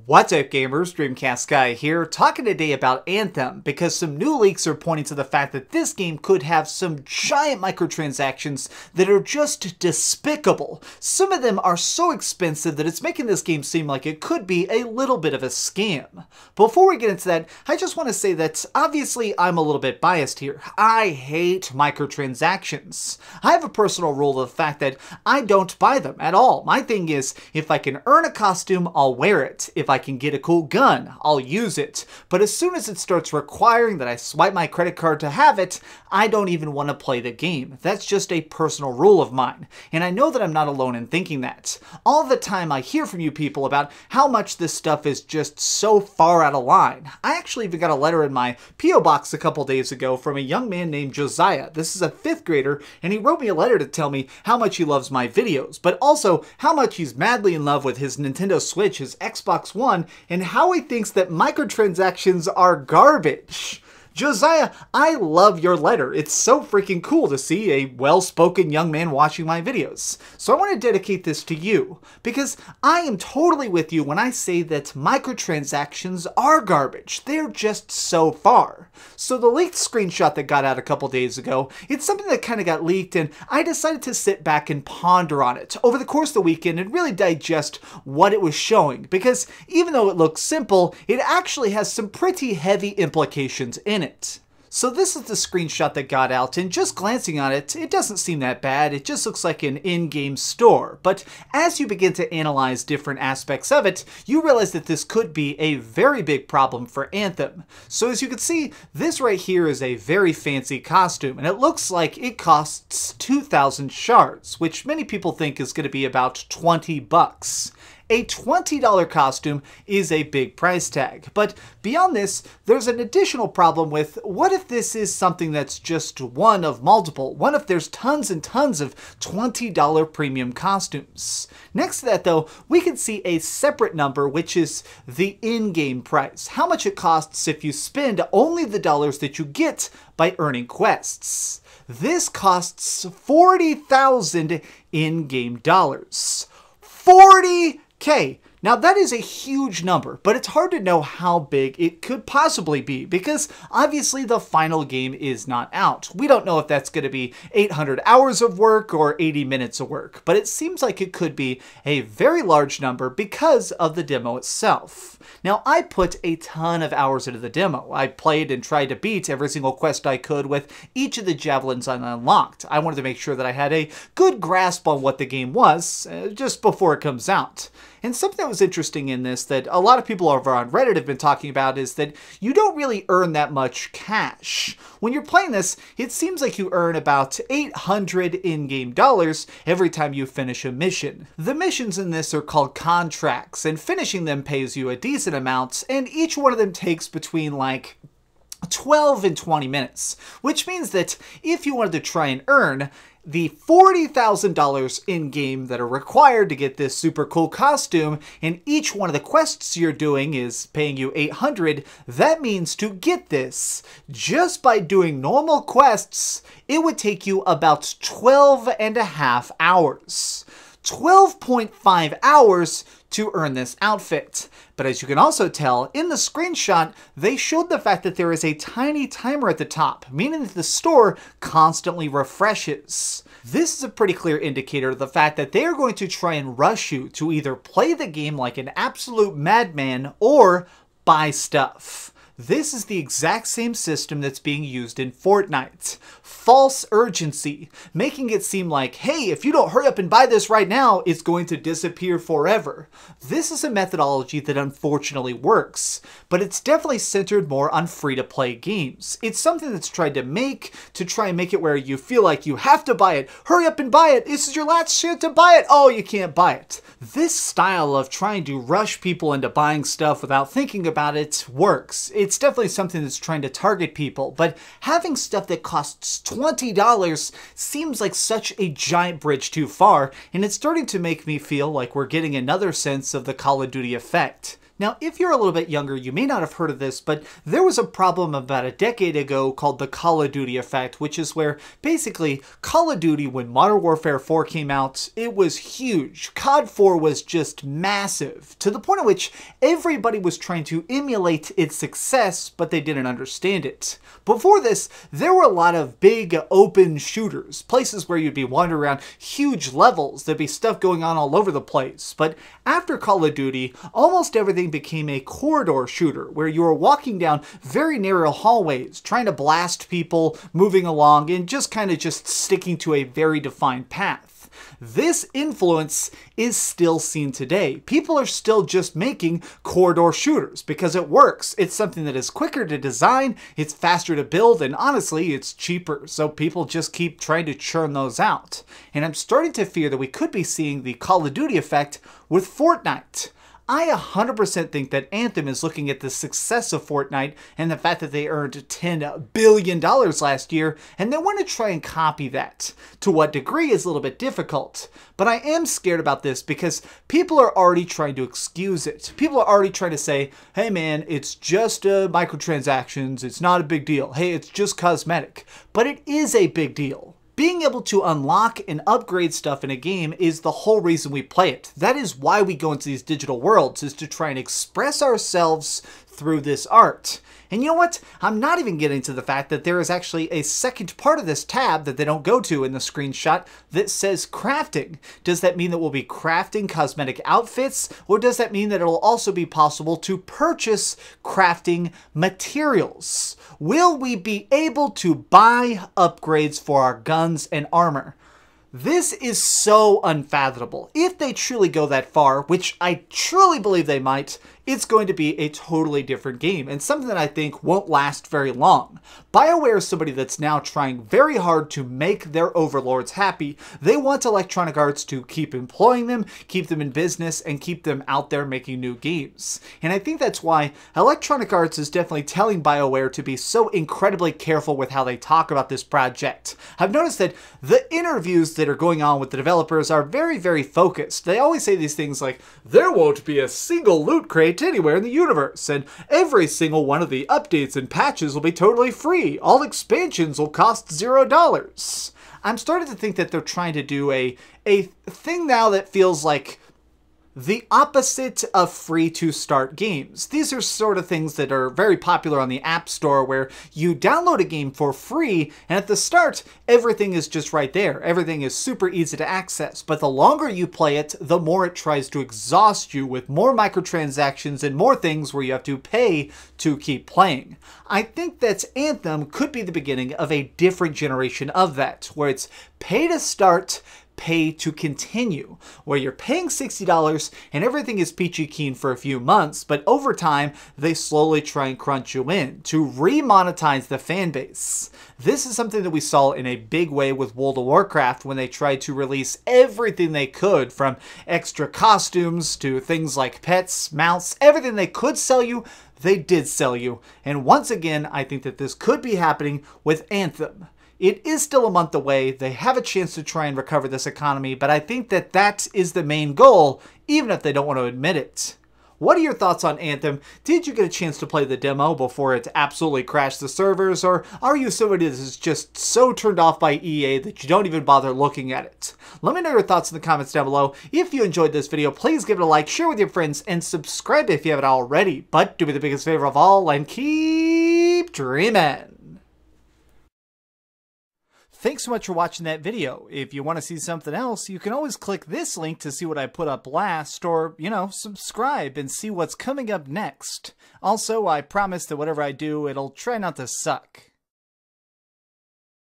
What's up gamers, DreamcastGuy here, talking today about Anthem because some new leaks are pointing to the fact that this game could have some giant microtransactions that are just despicable. Some of them are so expensive that it's making this game seem like it could be a little bit of a scam. Before we get into that, I just want to say that obviously I'm a little bit biased here. I hate microtransactions. I have a personal rule of the fact that I don't buy them at all. My thing is, if I can earn a costume, I'll wear it. If I can get a cool gun, I'll use it. But as soon as it starts requiring that I swipe my credit card to have it, I don't even want to play the game. That's just a personal rule of mine. And I know that I'm not alone in thinking that. All the time I hear from you people about how much this stuff is just so far out of line. I actually even got a letter in my P.O. box a couple days ago from a young man named Josiah. This is a 5th grader, and he wrote me a letter to tell me how much he loves my videos, but also how much he's madly in love with his Nintendo Switch, his Xbox One, and how he thinks that microtransactions are garbage. Josiah, I love your letter. It's so freaking cool to see a well-spoken young man watching my videos. So I want to dedicate this to you, because I am totally with you when I say that microtransactions are garbage. They're just so far. So the leaked screenshot that got out a couple days ago, it's something that kind of got leaked, and I decided to sit back and ponder on it over the course of the weekend and really digest what it was showing, because even though it looks simple, it actually has some pretty heavy implications in it. So this is the screenshot that got out, and just glancing on it, it doesn't seem that bad. It just looks like an in-game store. But as you begin to analyze different aspects of it, you realize that this could be a very big problem for Anthem. So as you can see, this right here is a very fancy costume, and it looks like it costs 2,000 shards, which many people think is going to be about 20 bucks. A $20 costume is a big price tag, but beyond this, there's an additional problem with what if this is something that's just one of multiple? What if there's tons and tons of $20 premium costumes? Next to that though, we can see a separate number, which is the in-game price. How much it costs if you spend only the dollars that you get by earning quests. This costs 40,000 in-game dollars. 40K. Now that is a huge number, but it's hard to know how big it could possibly be because obviously the final game is not out. We don't know if that's going to be 800 hours of work or 80 minutes of work, but it seems like it could be a very large number because of the demo itself. Now I put a ton of hours into the demo. I played and tried to beat every single quest I could with each of the Javelins I unlocked. I wanted to make sure that I had a good grasp on what the game was just before it comes out. And something that was interesting in this that a lot of people over on Reddit have been talking about is that you don't really earn that much cash. When you're playing this, it seems like you earn about 800 in-game dollars every time you finish a mission. The missions in this are called contracts, and finishing them pays you a decent amount, and each one of them takes between like 12 and 20 minutes, which means that if you wanted to try and earn the $40,000 in-game that are required to get this super cool costume, and each one of the quests you're doing is paying you 800, that means to get this, just by doing normal quests, it would take you about 12 and a half hours. 12.5 hours to earn this outfit. But as you can also tell, in the screenshot, they showed the fact that there is a tiny timer at the top, meaning that the store constantly refreshes. This is a pretty clear indicator of the fact that they are going to try and rush you to either play the game like an absolute madman or buy stuff. This is the exact same system that's being used in Fortnite. False urgency, making it seem like, hey, if you don't hurry up and buy this right now, it's going to disappear forever. This is a methodology that unfortunately works, but it's definitely centered more on free-to-play games. It's something that's tried to try and make it where you feel like you have to buy it. Hurry up and buy it. This is your last chance to buy it. Oh, you can't buy it. This style of trying to rush people into buying stuff without thinking about it works. It's definitely something that's trying to target people, but having stuff that costs $20 seems like such a giant bridge too far, and it's starting to make me feel like we're getting another sense of the Call of Duty effect. Now, if you're a little bit younger, you may not have heard of this, but there was a problem about a decade ago called the Call of Duty effect, which is where basically Call of Duty, when Modern Warfare 4 came out, it was huge. COD 4 was just massive, to the point at which everybody was trying to emulate its success, but they didn't understand it. Before this, there were a lot of big open shooters, places where you'd be wandering around huge levels, there'd be stuff going on all over the place. But after Call of Duty, almost everything became a corridor shooter, where you were walking down very narrow hallways, trying to blast people, moving along, and just kind of sticking to a very defined path. This influence is still seen today. People are still just making corridor shooters because it works. It's something that is quicker to design, it's faster to build, and honestly, it's cheaper. So people just keep trying to churn those out. And I'm starting to fear that we could be seeing the Call of Duty effect with Fortnite. I 100% think that Anthem is looking at the success of Fortnite and the fact that they earned $10 billion last year, and they want to try and copy that. To what degree is a little bit difficult, but I am scared about this because people are already trying to excuse it. People are already trying to say, hey man, it's just microtransactions, it's not a big deal. Hey, it's just cosmetic. But it is a big deal. Being able to unlock and upgrade stuff in a game is the whole reason we play it. That is why we go into these digital worlds, is to try and express ourselves through this art. And you know what? I'm not even getting to the fact that there is actually a second part of this tab that they don't go to in the screenshot that says crafting. Does that mean that we'll be crafting cosmetic outfits, or does that mean that it'll also be possible to purchase crafting materials? Will we be able to buy upgrades for our guns and armor? This is so unfathomable. If they truly go that far, which I truly believe they might, it's going to be a totally different game, and something that I think won't last very long. BioWare is somebody that's now trying very hard to make their overlords happy. They want Electronic Arts to keep employing them, keep them in business, and keep them out there making new games. And I think that's why Electronic Arts is definitely telling BioWare to be so incredibly careful with how they talk about this project. I've noticed that the interviews that are going on with the developers are very, very focused. They always say these things like, there won't be a single loot crate anywhere in the universe, and every single one of the updates and patches will be totally free. All expansions will cost $0. I'm starting to think that they're trying to do a thing now that feels like the opposite of free-to-start games. These are sort of things that are very popular on the App Store, where you download a game for free, and at the start, everything is just right there. Everything is super easy to access, but the longer you play it, the more it tries to exhaust you with more microtransactions and more things where you have to pay to keep playing. I think that Anthem could be the beginning of a different generation of that, where it's pay to start, pay to continue, where you're paying $60 and everything is peachy keen for a few months, but over time they slowly try and crunch you in to remonetize the fan base. This is something that we saw in a big way with World of Warcraft when they tried to release everything they could, from extra costumes to things like pets, mounts, everything they could sell you, they did sell you. And once again, I think that this could be happening with Anthem. It is still a month away. They have a chance to try and recover this economy, but I think that that is the main goal, even if they don't want to admit it. What are your thoughts on Anthem? Did you get a chance to play the demo before it absolutely crashed the servers, or are you somebody that is just so turned off by EA that you don't even bother looking at it? Let me know your thoughts in the comments down below. If you enjoyed this video, please give it a like, share with your friends, and subscribe if you haven't already. But do me the biggest favor of all and keep dreaming. Thanks so much for watching that video. If you want to see something else, you can always click this link to see what I put up last, or, you know, subscribe and see what's coming up next. Also, I promise that whatever I do, it'll try not to suck.